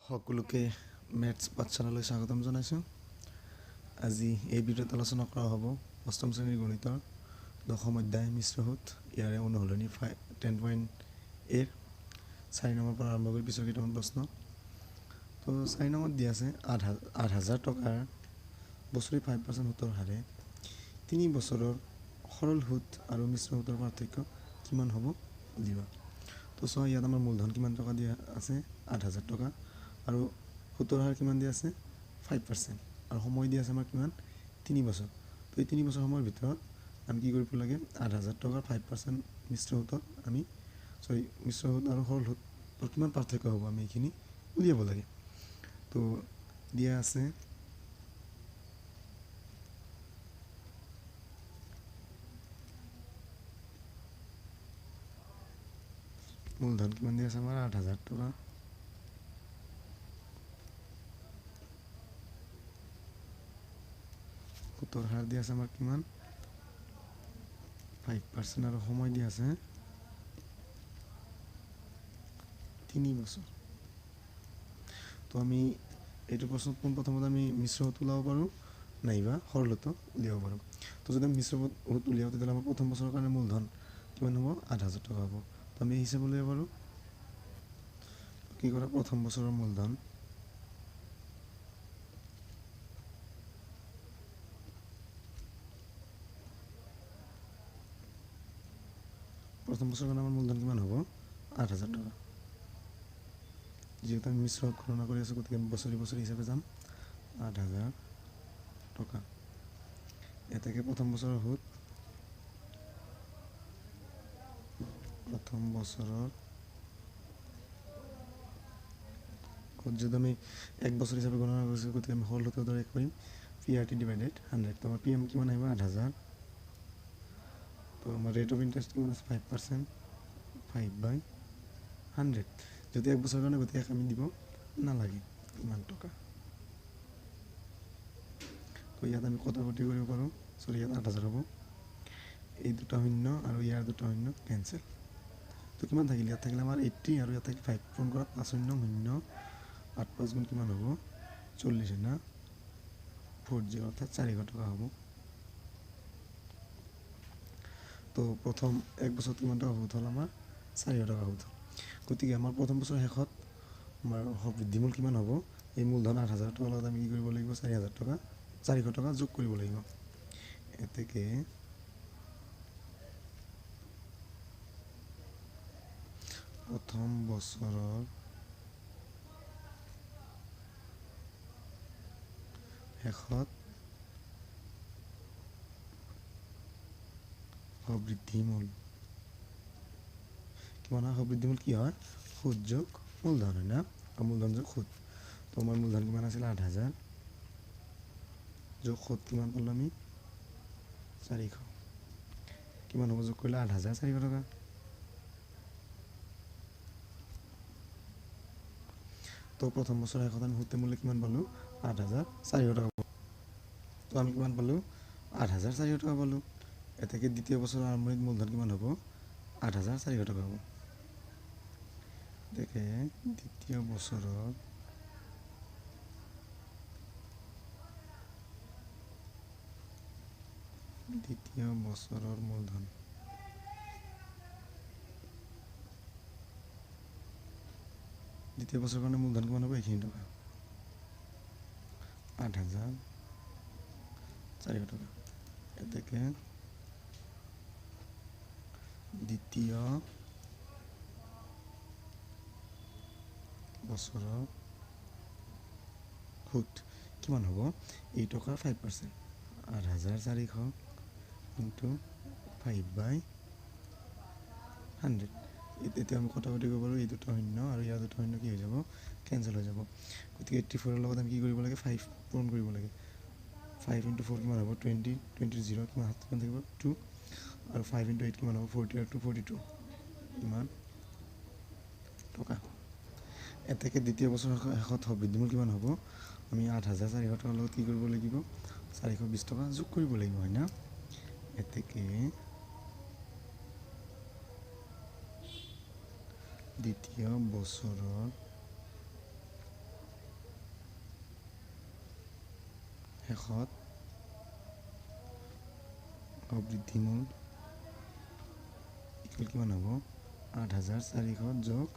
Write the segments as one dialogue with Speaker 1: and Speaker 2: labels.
Speaker 1: সকলোকে মেথছ পাঠশালালৈ স্বাগতম জনাইছোঁ। আজি এই ভিডিঅ'ত আলোচনা কৰা হ'ব অষ্টম শ্ৰেণীৰ গণিতৰ দশম অধ্যায় মিশ্ৰ সূত ইয়াৰে অনুশীলনী 10.a 4 নম্বৰ পৰা আৰম্ভ কৰি পিছৰ কেইটামান প্ৰশ্ন। তো 4 নম্বৰত দিয়া আছে 8,000 টকাৰ বছৰি 5% সুতৰ হাৰে 3 বছৰৰ সৰল সুত আৰু মিশ্ৰ সুতৰ পাৰ্থক্য কিমান হ'ব দিবা। তো চোৱা ইয়াত আমাৰ মূলধন কিমান টকা দিয়া আছে 8,000 টকা আৰু সুতৰ হাৰ কিমান দিয়া আছে 5% আৰু সময় দিয়া আছে আমাৰ কিমান 3 বছৰ। তো এই 3 বছৰ সময়ৰ ভিতৰত আমি কি কৰিব লাগে 8,000 টকাৰ 5% মিশ্ৰ সুতত আমি মিশ্ৰ সুত আৰু সৰল সুতৰ কিমান পাৰ্থক্য হ'ব আমি এইখিনি উলিয়াব লাগে। তো দিয়া আছে মূলধন কিমান দিয়া আছে আমাৰ 8,000 টকা সুতৰ হাৰ দিয়া আছে আমাৰ কিমান 5% আৰু সময় দিয়া আছে 3 বছৰ। তো আমি এইটো প্ৰশ্নত পোনপ্ৰথমতে আমি মিশ্ৰ সুত ওলাব পাৰোঁ নাইবা সৰল সুত উলিয়াব পাৰোঁ। তো যদি আমি মিশ্ৰ সুত উলিয়াওঁ তেতিয়াহ'লে আমাৰ প্ৰথম বছৰৰ কাৰণে মূলধন কিমান হ'ব 8,000 টকা হ'ব। তো আমি এই হিচাপ উলিয়াব পাৰোঁ কি কৰা প্ৰথম বছৰৰ মূলধন প্ৰথম বছৰৰ কাৰণে আমাৰ মূলধন কিমান হ'ব 8,000 টকা। যিহেতু আমি মিশ্ৰ সুত গণনা কৰি আছোঁ গতিকে আমি বছৰি বছৰি হিচাপে যাম 8,000 টকা। এতেকে প্ৰথম বছৰৰ সুত প্ৰথম বছৰৰ যদি আমি এক বছৰ হিচাপে গণনা কৰিছোঁ গতিকে আমি সৰল সুতৰ দৰে কৰিম PRT ডিভাইডেড 100। তো আমাৰ PM কিমান আহিব 8,000। তো আমাৰ ৰেট অফ ইণ্টাৰেষ্ট কিমান আছে 5%, 5/100। যদি এক বছৰৰ কাৰণে গোটেই আমি দিব নালাগে ইমান টকা। তো ইয়াত আমি কটাকটি কৰিব পাৰোঁ ইয়াত 8,000 হ'ব এই দুটা শূন্য আৰু ইয়াৰ দুটা শূন্য কেঞ্চেল। তো কিমান থাকিল ইয়াত থাকিলে আমাৰ 80 আৰু ইয়াত থাকিল 5 পূৰণ কৰা 5 শূন্য শূন্য 8 5 গুণ কিমান হ'ব 40 না 40 অৰ্থাৎ 400 টকা হ'ব। তো প্ৰথম এক বছৰত কিমান টকা সুত হ'ল আমাৰ 400 টকা সুত হ'ল। গতিকে আমাৰ প্ৰথম বছৰৰ শেষত আমাৰ বৃদ্ধিমূল কিমান হ'ব এই মূলধন 8,000 টকাৰ লগত আমি কি কৰিব লাগিব 400 টকা যোগ কৰিব লাগিব। এতেকে প্ৰথম বছৰৰ শেষত বৃদ্ধিমূল কিমান হয় বৃদ্ধিমূল কি হয় সুত যোগ মূলধন হয় না মূলধন যোগ সুত। তো আমাৰ মূলধন কিমান আছিল 8,000 যোগ সুত কিমান পালোঁ আমি 400 কিমান হ'ব যোগ কৰিলে 8,400 টকা। তো প্ৰথম বছৰৰ শেষত আমি সুতে মূল্য কিমান পালোঁ 8,400 টকা। তো আমি কিমান পালোঁ 8,400 টকা পালোঁ। এতেকে দ্বিতীয় বছৰৰ আৰম্ভণিত মূলধন কিমান হ'ব 8,400 টকা হ'ব। এতেকে দ্বিতীয় বছৰৰ মূলধন দ্বিতীয় বছৰৰ কাৰণে মূলধন কিমান হ'ব এইখিনি টকা 8,400 টকা। এতেকে দ্বিতীয় বছৰৰ সুত কিমান হ'ব এই টকাৰ 5% 8,400 ইনটু 5/100। এতিয়া আমি কটাকটি কৰিব পাৰোঁ এই দুটা শূন্য আৰু ইয়াৰ দুটা শূন্য কি হৈ যাব কেঞ্চেল হৈ যাব। গতিকে 84ৰ লগত আমি কি কৰিব লাগে 5 পূৰণ কৰিব লাগে 5 × 4 কিমান হ'ব 20 20 0 কিমান থাকিব 2 আৰু 5 × 8 কিমান হ'ব 40 আৰু 2 42 ইমান টকা। এতেকে দ্বিতীয় বছৰৰ শেষত বৃদ্ধিমূল কিমান হ'ব আমি 8,400 টকাৰ লগত কি কৰিব লাগিব 420 টকা যোগ কৰিব লাগিব হয় না। এতেকে দ্বিতীয় বছৰৰ শেষত বৃদ্ধিমূল ইকুৱেল কিমান হ'ব ৮,৪০০ যোগ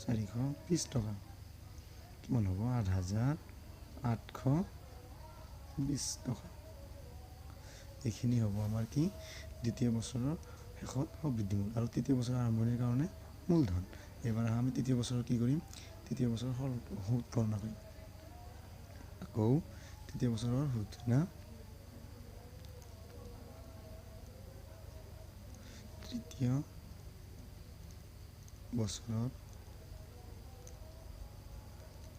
Speaker 1: 420 টকা কিমান হ'ব ৮,৮২০ টকা। এইখিনি হ'ব আমাৰ কি দ্বিতীয় বছৰৰ শেষত বৃদ্ধিমূল আৰু তৃতীয় বছৰৰ আৰম্ভণিৰ কাৰণে মূলধন। এইবাৰ আমি তৃতীয় বছৰৰ কি কৰিম তৃতীয় বছৰৰ সুদ গণনা কৰিম। আকৌ তৃতীয় বছৰৰ সুদ না তৃতীয় বছৰৰ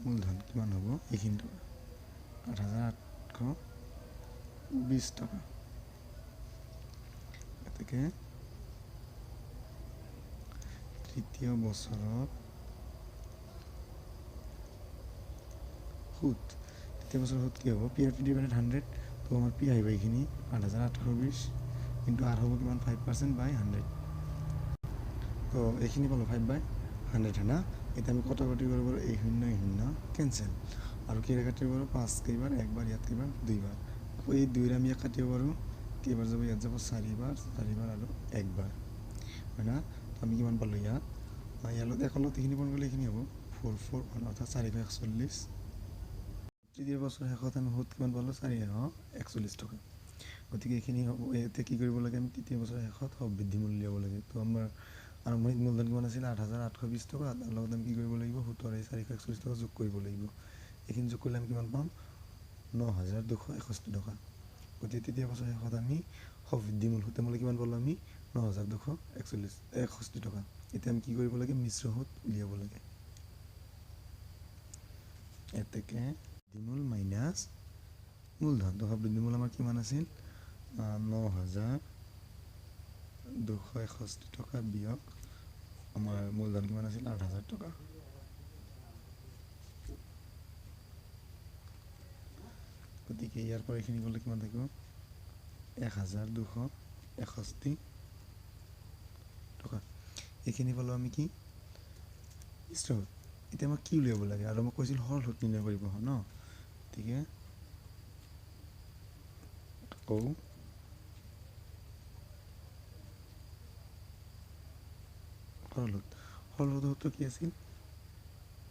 Speaker 1: মূলধন কিমান হ'ব এইখিনি টকা ৮,৮২০ টকা। গতিকে তৃতীয় বছৰৰ সুদ তৃতীয় বছৰৰ সুদ কি হ'ব পি আৰ টি ডিভাইডেড 100 তো আমাৰ পি আহিব এইখিনি ৮,৮২০ কিন্তু আৰ হ'ব কিমান 5% বাই 100 তো এইখিনি পালোঁ 5/100 হয় না। এতিয়া আমি কটাকটি কৰিব পাৰোঁ এই শূন্য কেঞ্চেল আৰু কেইবাৰ কাটিব পাৰোঁ 5 কেইবাৰ একবাৰ ইয়াত কেইবাৰ 2বাৰ আকৌ এই 2ৰে আমি ইয়াত কাটিব পাৰোঁ কেইবাৰ যাব ইয়াত যাব 4বাৰ আৰু 1বাৰ হয় না। তো আমি কিমান পালোঁ ইয়াত ইয়াত একেলত এইখিনি পূৰণ কৰিলে এইখিনি হ'ব 441 অৰ্থাৎ 441। তৃতীয় বছৰ শেষত আমি সুদ কিমান পালোঁ 441 টকা। গতিকে এইখিনি হ'ব এতিয়া কি কৰিব লাগে আমি তৃতীয় বছৰৰ শেষত বৃদ্ধিমূল উলিয়াব লাগে। তো আমাৰ আৰম্ভণিত মূলধন কিমান আছিল ৮,৮২০ টকা তাৰ লগত আমি কি কৰিব লাগিব সুতৰ এই 441 টকা যোগ কৰিব লাগিব। এইখিনি যোগ কৰিলে আমি কিমান পাম ৯,২৬১ টকা। গতিকে তৃতীয় বছৰৰ শেষত আমি বৃদ্ধিমূল সুতে মূল্য কিমান পালোঁ আমি ৯,২৬১ টকা। এতিয়া আমি কি কৰিব লাগে মিশ্ৰ সুত উলিয়াব লাগে। এতেকে বৃদ্ধিমূল মাইনাছ মূলধন তো বৃদ্ধিমূল আমাৰ কিমান আছিল ৯,২৬১ টকা বিয়োগ আমাৰ মূলধন কিমান আছিল ৮,০০০ টকা। গতিকে ইয়াৰ পৰা এইখিনি গ'লে কিমান থাকিব ১,২৬১ টকা। এইখিনি পালোঁ আমি কি মিশ্ৰ সুত। এতিয়া আমাক কি উলিয়াব লাগে আৰু মই কৈছিল সৰল সুত নিৰ্ণয় কৰিব ন। গতিকে আকৌ সৰল সুতটো কি আছিল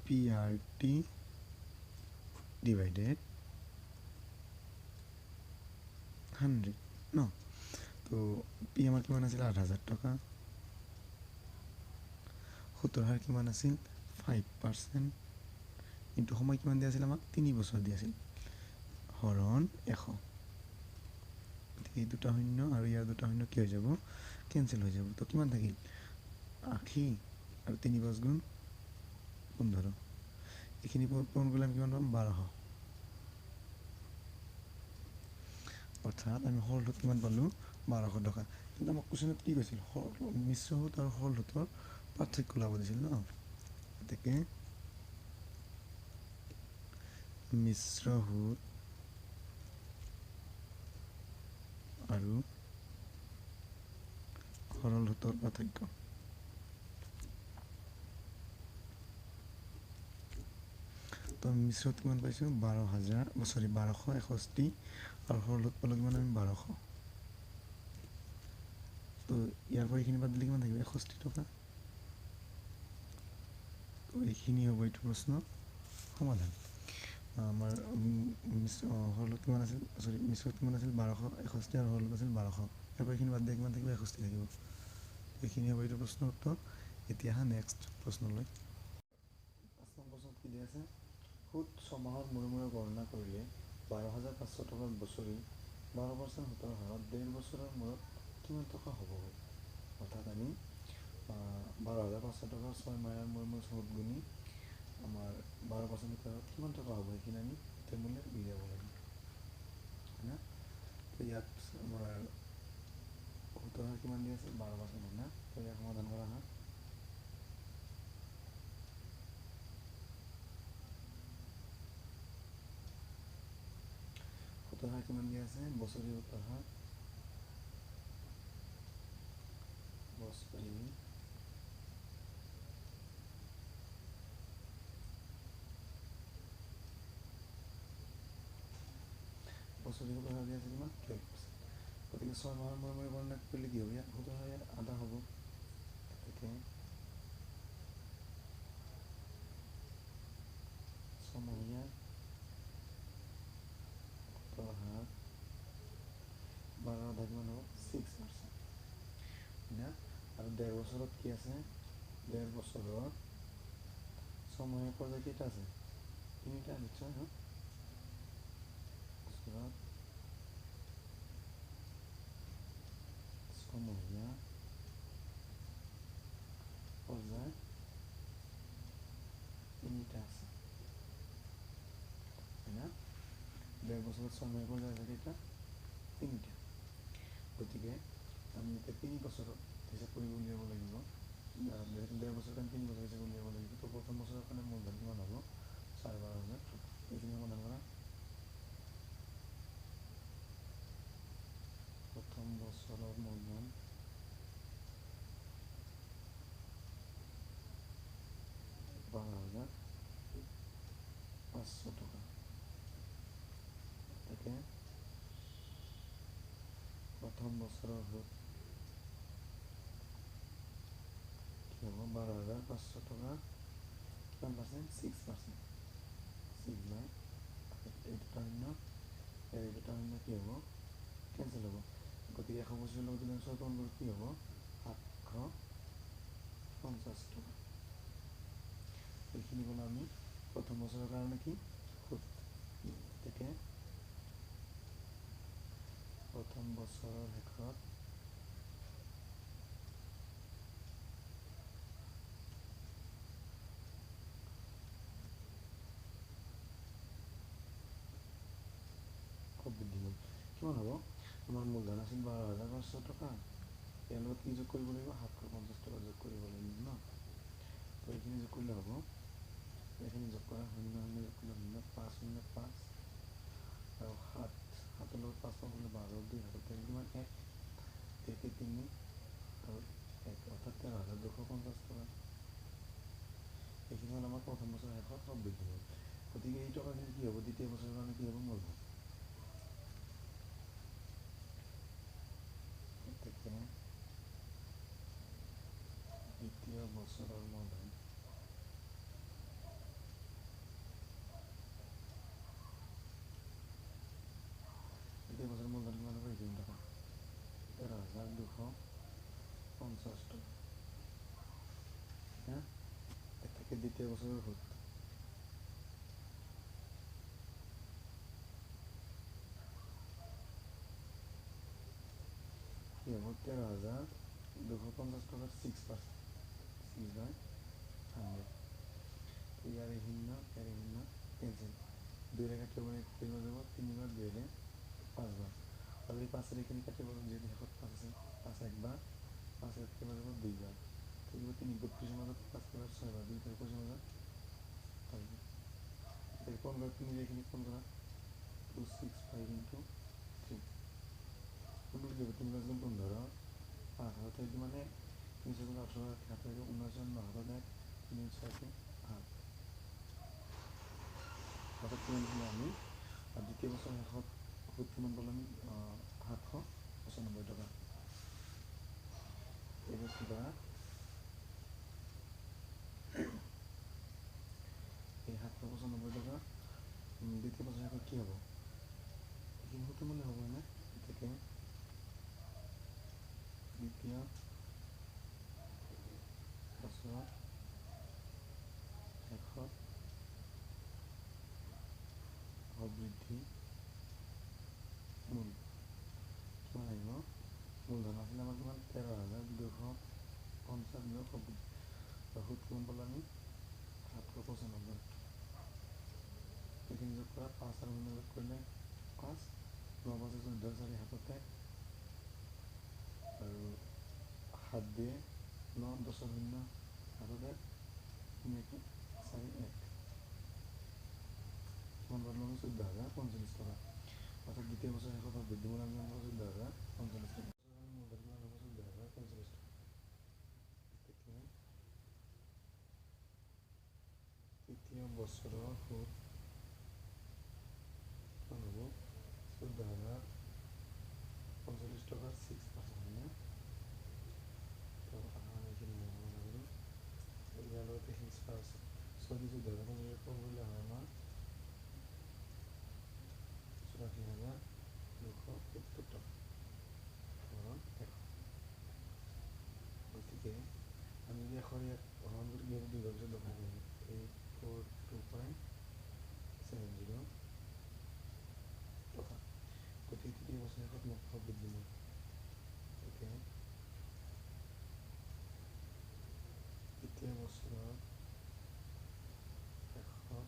Speaker 1: পি আৰ টি ডিভাইডেড 100 ন। তো পি আমাৰ কিমান আছিল ৮,০০০ টকা সুতৰ হাৰ কিমান আছিল 5% কিন্তু সময় কিমান দিয়া আছিল আমাক 3 বছৰ দিয়া আছিল হৰণ 100। গতিকে এই দুটা শূন্য আৰু ইয়াৰ দুটা শূন্য কি হৈ যাব কেঞ্চেল হৈ যাব। তো কিমান থাকিল 80 আৰু 3 × 5 = 15। এইখিনি পূৰণ কৰিলে আমি কিমান পাম 1200। অৰ্থাৎ আমি সৰল সুত কিমান পালোঁ 1200 টকা। কিন্তু আমাক কুৱেশ্যনত কি কৈছিল মিশ্ৰ সুত আৰু সৰল সুতৰ পাৰ্থক্য ওলাব দিছিল ন। গতিকে মিশ্ৰ সুত আৰু সৰল সুতৰ পাৰ্থক্য তো আমি মিশ্ৰ সুত কিমান পাইছোঁ 1261 আৰু সৰল সুত পালোঁ কিমান আমি 1200। তো ইয়াৰ পৰা এইখিনি বাদ দিলে কিমান থাকিব 61 টকা। তো এইখিনি হ'ব এইটো প্ৰশ্ন সমাধান। আমাৰ সৰল সুত কিমান আছিল মিশ্ৰ সুত কিমান আছিল 1261 আৰু সৰল সুত আছিল 1200। ইয়াৰ পৰা এইখিনি বাদ দিয়ে কিমান থাকিব 61 থাকিব। এইখিনি হ'ব এইটো প্ৰশ্নৰ উত্তৰ। এতিয়া আহা নেক্সট প্ৰশ্নলৈ। 5 নং প্ৰশ্নত কি দিয়া আছে সুদ 6 মাহৰ মূৰে গণনা কৰিলে 12,৫০০ টকাৰ বছৰি 12% সুতৰ হাৰত 1.5 বছৰৰ মূৰত কিমান টকা হ'ব। অৰ্থাৎ আমি 12,৫০০ টকাৰ 6 মাহৰ মূৰে সুদ গুণি আমাৰ 12% সুতৰ হাৰত কিমান টকা হ'ব সেইখিনি আমি মূল্যে উলিয়াব লাগে হয় না। তো ইয়াত আমাৰ সুতৰ হাৰ কিমান দিয়া আছে 12% হয় না। তো ইয়াক সমাধান কৰা হয় সুতৰ হাৰ কিমান দিয়া আছে বছৰি সুতৰ হাৰ বছৰি বছৰিকৰ পইচা দি আছে কিমান 12%, গতিকে 6 মাহৰ মূৰে মূৰে গণনা কৰিলে কি হ'ব, ইয়াত সুতৰ হাৰ ইয়াত আধা হ'ব। গতিকে ছমহীয়া সুতৰ হাৰ 12 আধা কিমান হ'ব 6%, না আৰু 1.5 বছৰত কি আছে, 1.5 বছৰত ছমহীয়া পৰ্যায় কেইটা আছে, 3টা নিশ্চয় ন, বছৰত ছমহীয়া পৰ্যায় 3টা আছে, না 1.5 বছৰত ছমহীয়া পৰ্যায় আছে কেইটা, 3টা। গতিকে আমি এতিয়া 3 বছৰত হিচাপ কৰি উলিয়াব লাগিব, 1.5 বছৰ কাৰণে 3 বছৰ হিচাপ উলিয়াব লাগিব। তো প্ৰথম বছৰৰ কাৰণে মূলধন কিমান হ'ব, 12,500 টকা। এইখিনি সমাধান কৰা। প্ৰথম বছৰৰ মূলধন 12,500 টকা। তাকে প্ৰথম বছৰৰ সুদ কি হ'ব, 12,500 টকা, কিমান পাৰ্চেণ্ট, 6%, 6 বাই এই দুটা শূন্য, এই দুটা শূন্য কি হ'ব, কেঞ্চেল হ'ব। গতিকে 125 লগত যদি 6 পূৰণ কৰোঁ কি হ'ব, 750 টকা। এইখিনি হ'ল আমি প্ৰথম বছৰৰ কাৰণে কি সুদ। গতিকে প্ৰথম বছৰৰ শেষত বৃদ্ধি হ'ল, কিমান হ'ব, আমাৰ মূলধন আছিল 12,500 টকা, ইয়াৰ লগত কি যোগ কৰিব লাগিব, 750 টকা যোগ কৰিব লাগিব ন। তো এইখিনি যোগ কৰিলে হ'ব, এইখিনি যোগ কৰা 0 0 যোগ কৰিলে 0, 5 0 5 আৰু 7 লগত 5 কৰিলে 12, 2 হাতত কিমান 1, 1 3 আৰু 1 অৰ্থাৎ 13,250 টকা। এইখিনি হ'ল আমাৰ প্ৰথম বছৰৰ শেষত সব বৃদ্ধি হ'ল। গতিকে এই টকাখিনি কি হ'ব, দ্বিতীয় বছৰৰ কাৰণে কি হ'ব, মূলধন। গতিকে দ্বিতীয় বছৰৰ মূলধন দ্বিতীয় বছৰৰ মূলধন কিমান হ'ব, 2 টকা, 13,250 টকা। হ্যাঁ, এটাকে দ্বিতীয় বছরের সুদ। কি হব, 13,250 টাকার 6%, 6 বাই 100। ইয়ার শূন্য, এর শূন্য ক্যান্সেল, 2 রে কাটিব মানে কেটে যাব, 3 বার 2 রে 5 বার, আর এই 5 রে এখানে কাটিব যেহেতু শেষত 5 আছে, 5 একবার, 5 এর কেটে যাব 2 বার, থাকিব 3 32 মাজত 5 বার 6 বার, 2 থেকে 25 মাজত 5 বার। এটাকে কোন বার তুমি এখানে কোন করা 265 ইন্টু 3 কোন দিকে 3 বার 15 5 হাত হইতে মানে 318 হাত হইতে 19 9 হাত 1 3 6 8 অর্থাৎ কিমান দিলে আমি দ্বিতীয় বছর শেষত সুদ কিমান পালোঁ আমি 795 টকা। এবার কিবা এই 795 টাকা দ্বিতীয় বছর শেষত কি হব, এইখিনি সুদ মানে হ'ব না। থেকে দ্বিতীয় বছর শেষত বৃদ্ধি মূল কিমান আহিব, মূলধন আছিল আমাৰ কিমান 13,250 সুদ কিমান পালোঁ আমি 795। এইখিনি যোগ কৰা 5 আৰু 0 যোগ কৰিলে 5, 9 5 14 4 হাততে আৰু 7 দিয়ে 9 10 0 হাততে 3 4 1 কিমান পালোঁ আমি 14,045 টকা। অর্থাৎ দ্বিতীয় বছর শেষত বৃদ্ধিমূল আমি 14,045 টাকা, মূলধন কিমান হ'ব 14,045 টাকা। তৃতীয় বছৰৰ সুদ কিমান হ'ব, 14,000 টকা 6% হয়নে? তো আমি এইখিনি মনে কৰোঁ ইয়াৰ লগতে এইখিনি 14,000 কম কৰিলে হয় আমাৰ 84,270 টকা হৰণ 100। গতিকে আমি যদি 100 ইয়াক হৰণ কৰি ইয়াক 2 ভাগৰ পিছত দেখাব পাৰিম 842.70 টকা। গতিকে তৃতীয় বছৰ শেষত মোক বৃদ্ধি মূল গতিকে তৃতীয় বছৰৰ শেষত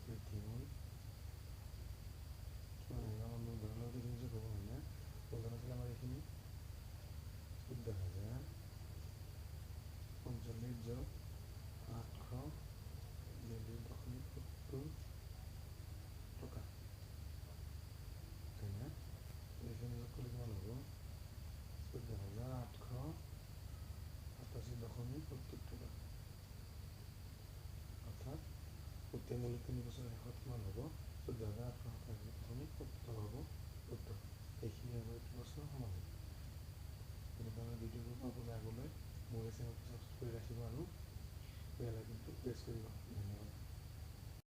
Speaker 1: বৃদ্ধি মূল কিমান আহিব? আমাৰ মূলধনৰ লগত এইখিনি যোগ হ'ব হয়নে? মূলধন আছিলে আমাৰ এইখিনি 14,045 যোগ 842.70 টকা হয়নে? এইখিনি যোগ কৰিলে কিমান হ'ব? 14,887.70 টকা। অৰ্থাৎ গোটেই মূল্য 3 বছৰৰ শেষত কিমান হ'ব? 14,887.70 টকা হ'ব।